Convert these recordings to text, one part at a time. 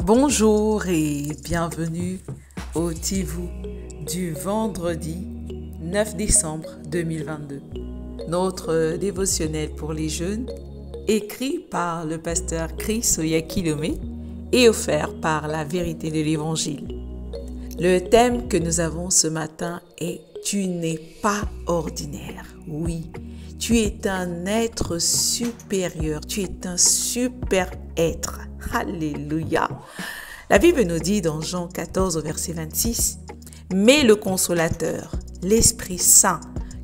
Bonjour et bienvenue au Tivou du vendredi 9 décembre 2022. Notre dévotionnel pour les jeunes, écrit par le pasteur Chris Oyakilome et offert par la vérité de l'Évangile. Le thème que nous avons ce matin est « Tu n'es pas ordinaire ». Oui, tu es un être supérieur, tu es un super être. Alléluia. La Bible nous dit dans Jean 14 au verset 26, « Mais le consolateur, l'Esprit Saint,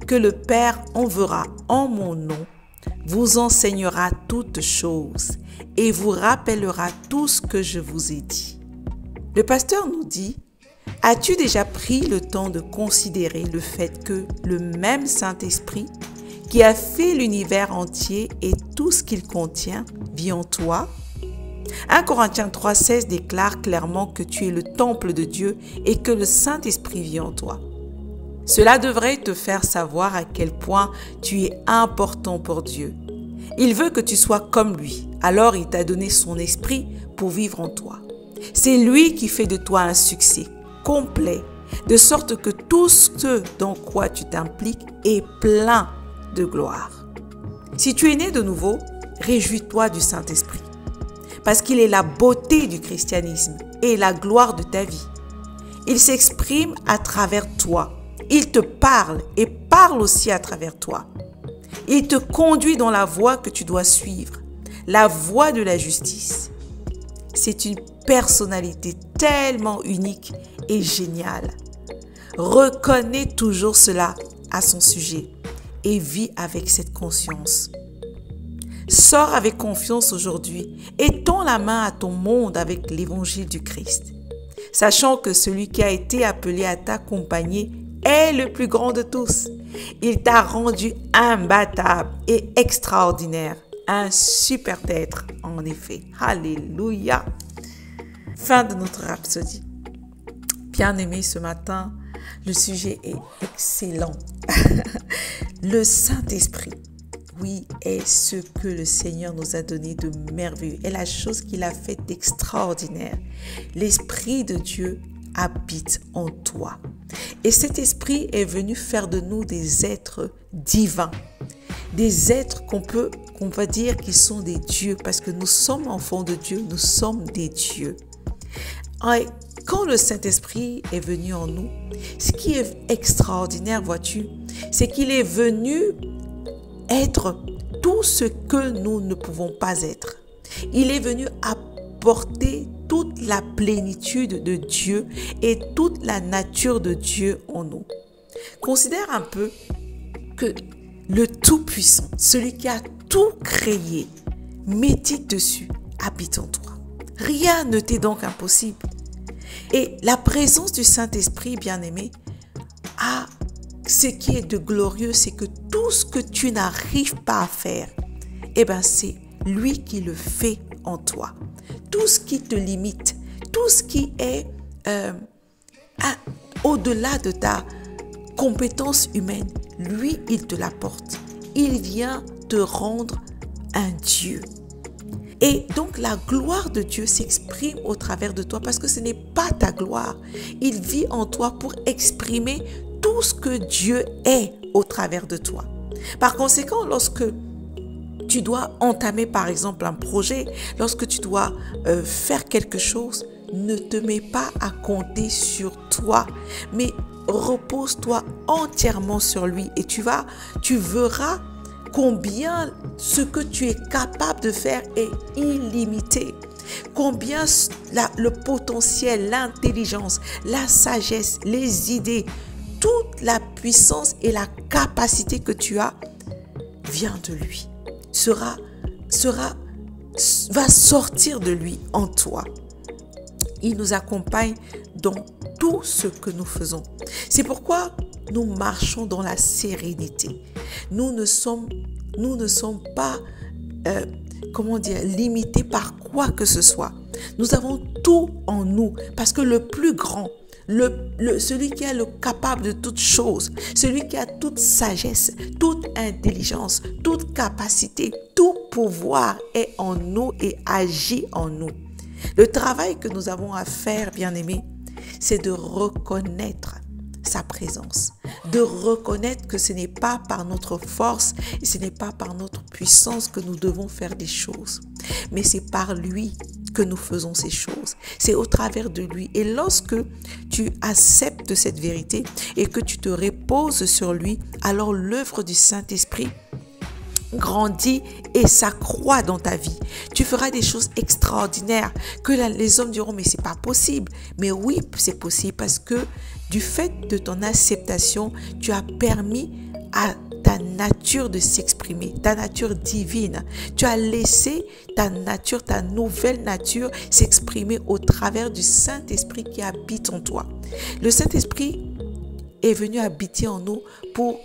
que le Père enverra en mon nom, vous enseignera toutes choses et vous rappellera tout ce que je vous ai dit. » Le pasteur nous dit, « As-tu déjà pris le temps de considérer le fait que le même Saint-Esprit qui a fait l'univers entier et tout ce qu'il contient vit en toi ?» 1 Corinthiens 3,16 déclare clairement que tu es le temple de Dieu et que le Saint-Esprit vit en toi. Cela devrait te faire savoir à quel point tu es important pour Dieu. Il veut que tu sois comme lui, alors il t'a donné son esprit pour vivre en toi. C'est lui qui fait de toi un succès complet, de sorte que tout ce dans quoi tu t'impliques est plein de gloire. Si tu es né de nouveau, réjouis-toi du Saint-Esprit, parce qu'il est la beauté du christianisme et la gloire de ta vie. Il s'exprime à travers toi. Il te parle et parle aussi à travers toi. Il te conduit dans la voie que tu dois suivre, la voie de la justice. C'est une personnalité tellement unique et géniale. Reconnais toujours cela à son sujet et vis avec cette conscience. Sors avec confiance aujourd'hui et tends la main à ton monde avec l'évangile du Christ, sachant que celui qui a été appelé à t'accompagner est le plus grand de tous. Il t'a rendu imbattable et extraordinaire, un super être en effet. Alléluia. Fin de notre rhapsodie. Bien-aimé, ce matin, le sujet est excellent. Le Saint-Esprit, oui, est ce que le Seigneur nous a donné de merveilleux, est la chose qu'il a faite d'extraordinaire. L'Esprit de Dieu habite en toi. Et cet esprit est venu faire de nous des êtres divins, des êtres qu'on va dire qu'ils sont des dieux, parce que nous sommes enfants de Dieu, nous sommes des dieux. Et quand le Saint-Esprit est venu en nous, ce qui est extraordinaire, vois-tu, c'est qu'il est venu être tout ce que nous ne pouvons pas être. Il est venu apporter toute la plénitude de Dieu et toute la nature de Dieu en nous. Considère un peu que le Tout-Puissant, celui qui a tout créé, médite dessus, habite en toi. Rien ne t'est donc impossible. Et la présence du Saint-Esprit, bien-aimé, a ce qui est de glorieux, c'est que tout ce que tu n'arrives pas à faire, c'est lui qui le fait en toi. Tout ce qui te limite, tout ce qui est au-delà de ta compétence humaine, lui, il te l'apporte. Il vient te rendre un Dieu. Et donc la gloire de Dieu s'exprime au travers de toi parce que ce n'est pas ta gloire. Il vit en toi pour exprimer tout ce que Dieu est au travers de toi. Par conséquent, lorsque tu dois entamer par exemple un projet, lorsque tu dois faire quelque chose, ne te mets pas à compter sur toi, mais repose-toi entièrement sur lui et tu verras combien ce que tu es capable de faire est illimité. Combien le potentiel, l'intelligence, la sagesse, les idées, toute la puissance et la capacité que tu as vient de lui. Va sortir de lui en toi. Il nous accompagne dans tout ce que nous faisons. C'est pourquoi nous marchons dans la sérénité. Nous ne sommes pas limités par quoi que ce soit. Nous avons tout en nous parce que le plus grand, celui qui est le capable de toutes choses, celui qui a toute sagesse, toute intelligence, toute capacité, tout pouvoir est en nous et agit en nous. Le travail que nous avons à faire, bien-aimés, c'est de reconnaître sa présence, de reconnaître que ce n'est pas par notre force et ce n'est pas par notre puissance que nous devons faire des choses, mais c'est par lui que nous faisons ces choses. C'est au travers de lui. Et lorsque tu acceptes cette vérité et que tu te reposes sur lui, alors l'œuvre du Saint-Esprit grandit et s'accroît dans ta vie. Tu feras des choses extraordinaires que les hommes diront, mais c'est pas possible. Mais oui, c'est possible parce que du fait de ton acceptation, tu as permis à ta nature de s'exprimer, ta nature divine. Tu as laissé ta nature, ta nouvelle nature s'exprimer au travers du Saint-Esprit qui habite en toi. Le Saint-Esprit est venu habiter en nous pour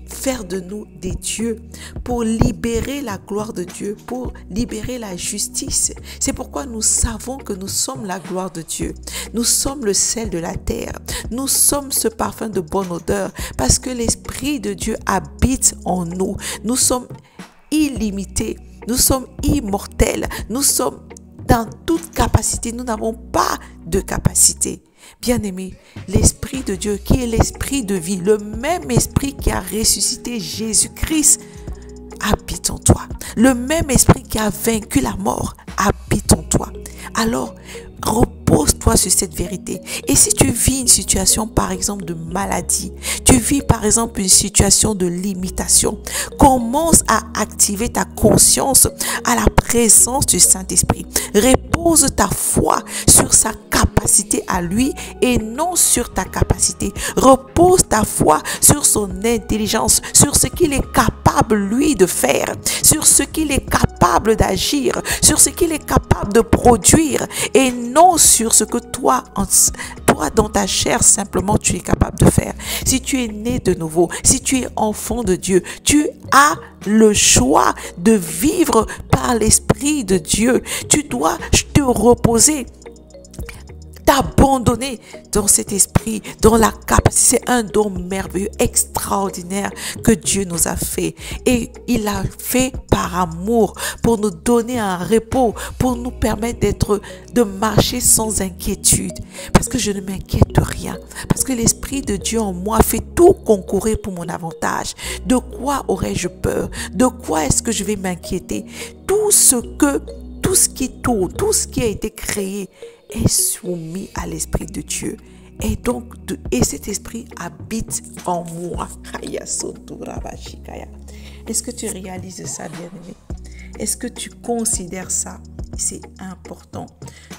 faire de nous des dieux, pour libérer la gloire de Dieu, pour libérer la justice. C'est pourquoi nous savons que nous sommes la gloire de Dieu. Nous sommes le sel de la terre. Nous sommes ce parfum de bonne odeur parce que l'Esprit de Dieu habite en nous. Nous sommes illimités. Nous sommes immortels. Nous sommes dans toute capacité. Nous n'avons pas de capacité. Bien-aimé, l'Esprit de Dieu qui est l'Esprit de vie, le même Esprit qui a ressuscité Jésus-Christ habite en toi. Le même Esprit qui a vaincu la mort habite en toi. Alors, repose-toi sur cette vérité. Et si tu vis une situation, par exemple, de maladie, tu vis, par exemple, une situation de limitation, commence à activer ta conscience à la présence du Saint-Esprit. Repose ta foi sur sa capacité à lui et non sur ta capacité. Repose ta foi sur son intelligence, sur ce qu'il est capable, lui, de faire, sur ce qu'il est capable d'agir, sur ce qu'il est capable de produire et non sur ce que toi, dans ta chair, simplement, tu es capable de faire. Si tu es né de nouveau, si tu es enfant de Dieu, tu as le choix de vivre par l'Esprit de Dieu. Tu dois te reposer, t'abandonner dans cet esprit, dans la capacité. C'est un don merveilleux, extraordinaire que Dieu nous a fait. Et il l'a fait par amour, pour nous donner un repos, pour nous permettre de marcher sans inquiétude. Parce que je ne m'inquiète de rien. Parce que l'Esprit de Dieu en moi fait tout concourir pour mon avantage. De quoi aurais-je peur? De quoi est-ce que je vais m'inquiéter? Tout ce qui tourne, tout ce qui a été créé est soumis à l'Esprit de Dieu. Et donc, cet esprit habite en moi. Est-ce que tu réalises ça, bien-aimé? Est-ce que tu considères ça? C'est important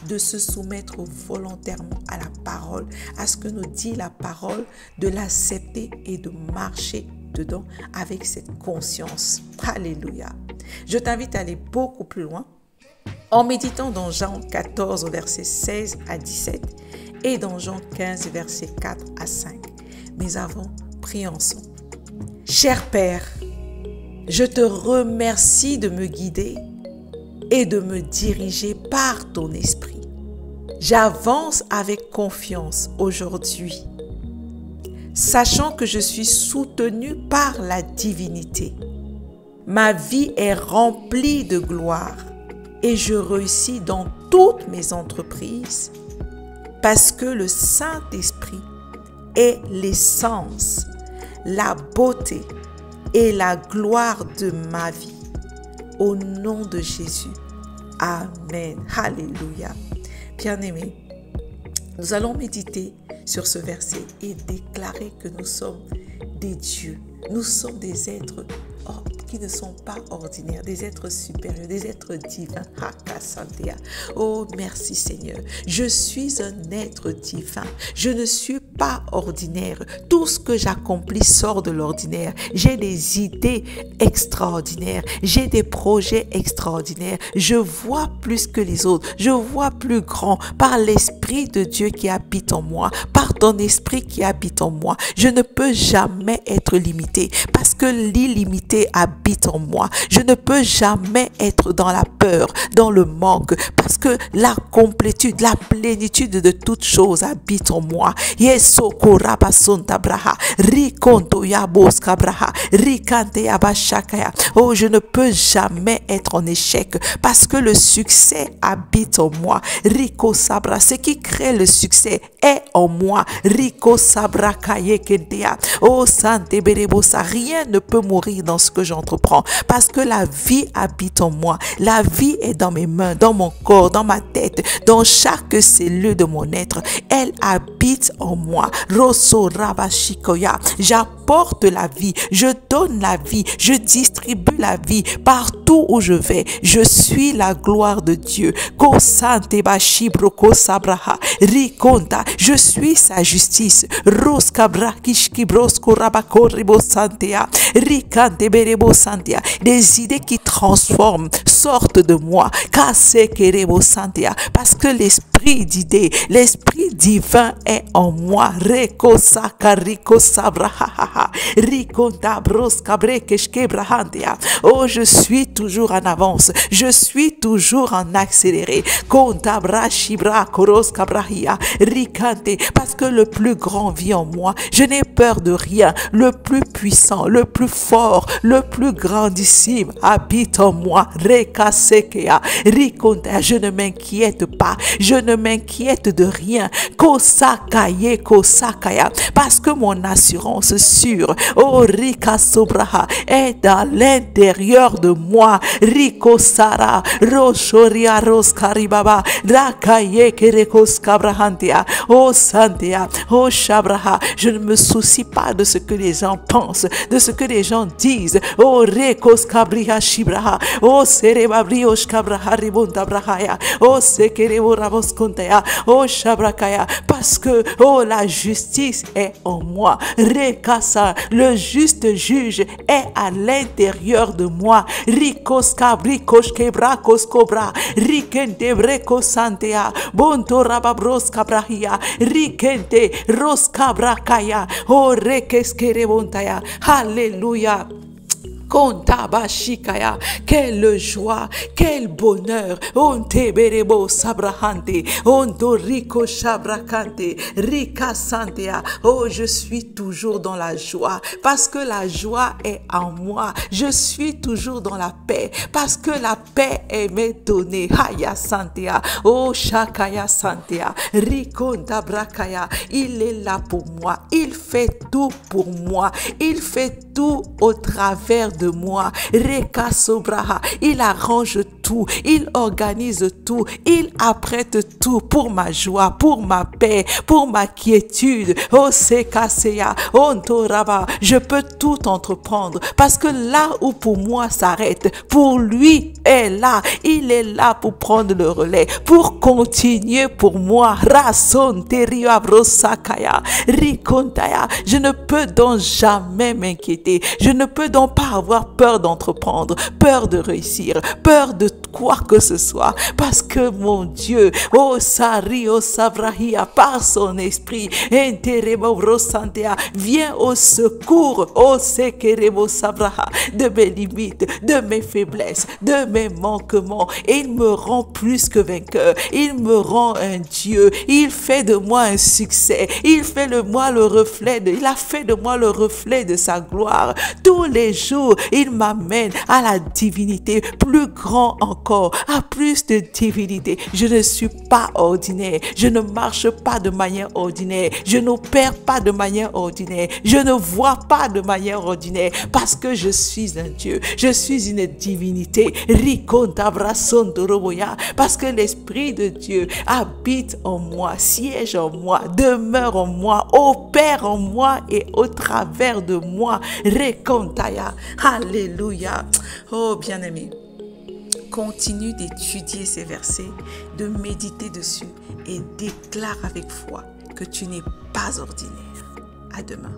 de se soumettre volontairement à la parole, à ce que nous dit la parole, de l'accepter et de marcher dedans avec cette conscience. Alléluia. Je t'invite à aller beaucoup plus loin en méditant dans Jean 14, versets 16 à 17 et dans Jean 15, versets 4 à 5. Mais avant, prions ensemble. Cher Père, je te remercie de me guider et de me diriger par ton esprit. J'avance avec confiance aujourd'hui, sachant que je suis soutenu par la divinité. Ma vie est remplie de gloire et je réussis dans toutes mes entreprises parce que le Saint-Esprit est l'essence, la beauté et la gloire de ma vie. Au nom de Jésus. Amen. Alléluia. Bien-aimés, nous allons méditer sur ce verset et déclarer que nous sommes des dieux. Nous sommes des êtres qui ne sont pas ordinaires, des êtres supérieurs, des êtres divins. Oh, merci Seigneur. Je suis un être divin. Je ne suis pas ordinaire. Tout ce que j'accomplis sort de l'ordinaire. J'ai des idées extraordinaires. J'ai des projets extraordinaires. Je vois plus que les autres. Je vois plus grand par l'Esprit de Dieu qui habite en moi, par ton Esprit qui habite en moi. Je ne peux jamais être limité parce que l'illimité habite habite en moi. Je ne peux jamais être dans la peur, dans le manque, parce que la complétude, la plénitude de toutes choses habite en moi. Yesoko rabasonta braha, rikonto yaboska braha, rikante yabashakaya. Oh, je ne peux jamais être en échec, parce que le succès habite en moi. Riko sabra, ce qui crée le succès est en moi. Riko sabra kaye kentea. Oh, sante berebosa, rien ne peut mourir dans ce que j'entreprends, parce que la vie habite en moi. La vie est dans mes mains, dans mon corps, dans ma tête, dans chaque cellule de mon être. Elle habite en moi. Rosso rabashikoya. J'apporte la vie, je donne la vie, je distribue la vie partout où je vais. Je suis la gloire de Dieu. Kosante bashibro kosabraha rikonta. Je suis sa justice. Roskabra kishkibros korabako ribosantea rikante berebo santea. Des idées qui transforment sortent de moi. Kase kerebo santea. Parce que l'esprit d'idées, l'esprit divin est en moi. Reko sakariko sabraha rikonta broskabre keshkebrahantea. Oh, je suis toujours en avance. Je suis toujours en accéléré. Kontabra shibra koroskabrahia rikante. Parce que le plus grand vit en moi. Je n'ai peur de rien. Le plus puissant, le plus fort, le plus grandissime habite en moi. Rekasekea rikonta. Je ne m'inquiète pas. Je ne m'inquiète de rien. Kosakaye kosakaya. Parce que mon assurance sûre, oh rikasobraha, est dans l'intérieur de moi. Rikosara roshoria roskaribaba rakaye kerekoskabrahantia. Oh santia, oh shabraha. Je ne me soucie pas de ce que les gens pensent, de ce que les gens disent. Oh rekoskabriha shibraha. Oh serebabriosh kabraha ribontabrahaya. Oh sekerebo raboskontea. Oh shabrakaya. Parce que, oh, la justice est en moi. Rekasa, le juste juge est à l'intérieur de moi. Rikoska brikoshke brakoskobra. Rikente brekosantea. Bonto rababroska brahia. Rikente roska brakaya. Oh, rekeskerebontaya. Alléluia. Kontabashikaya, quelle joie, quel bonheur. Onteberebo sabrahante, ondoriko shabrakante, rika santea. Oh, je suis toujours dans la joie parce que la joie est en moi. Je suis toujours dans la paix parce que la paix est m'est donnée. Haya santea, oh shakaya santea, rikonta brakaya. Il est là pour moi. Il fait tout pour moi. Il fait tout au travers de moi. Reka sobraha. Il arrange tout. Il organise tout. Il apprête tout pour ma joie, pour ma paix, pour ma quiétude. Oh sekaseya, ontoraba. Je peux tout entreprendre parce que là où pour moi s'arrête, pour lui est là. Il est là pour prendre le relais, pour continuer pour moi. Rason teria brosakaya, rikontaya. Je ne peux donc jamais m'inquiéter. Je ne peux donc pas avoir peur d'entreprendre, peur de réussir, peur de quoi que ce soit, parce que mon Dieu, oh Sari, oh Savrahia, par son esprit, vient au secours, oh Sekerebo Savraha, de mes limites, de mes faiblesses, de mes manquements. Et il me rend plus que vainqueur. Il me rend un Dieu. Il fait de moi un succès. Il fait de moi le reflet il a fait de moi le reflet de sa gloire. Tous les jours, il m'amène à la divinité, plus grand encore, à plus de divinité. Je ne suis pas ordinaire. Je ne marche pas de manière ordinaire. Je n'opère pas de manière ordinaire. Je ne vois pas de manière ordinaire parce que je suis un Dieu. Je suis une divinité. Parce que l'Esprit de Dieu habite en moi, siège en moi, demeure en moi, opère en moi et au travers de moi. Rekontaya. Alléluia. Oh, bien-aimé, continue d'étudier ces versets, de méditer dessus et déclare avec foi que tu n'es pas ordinaire. À demain.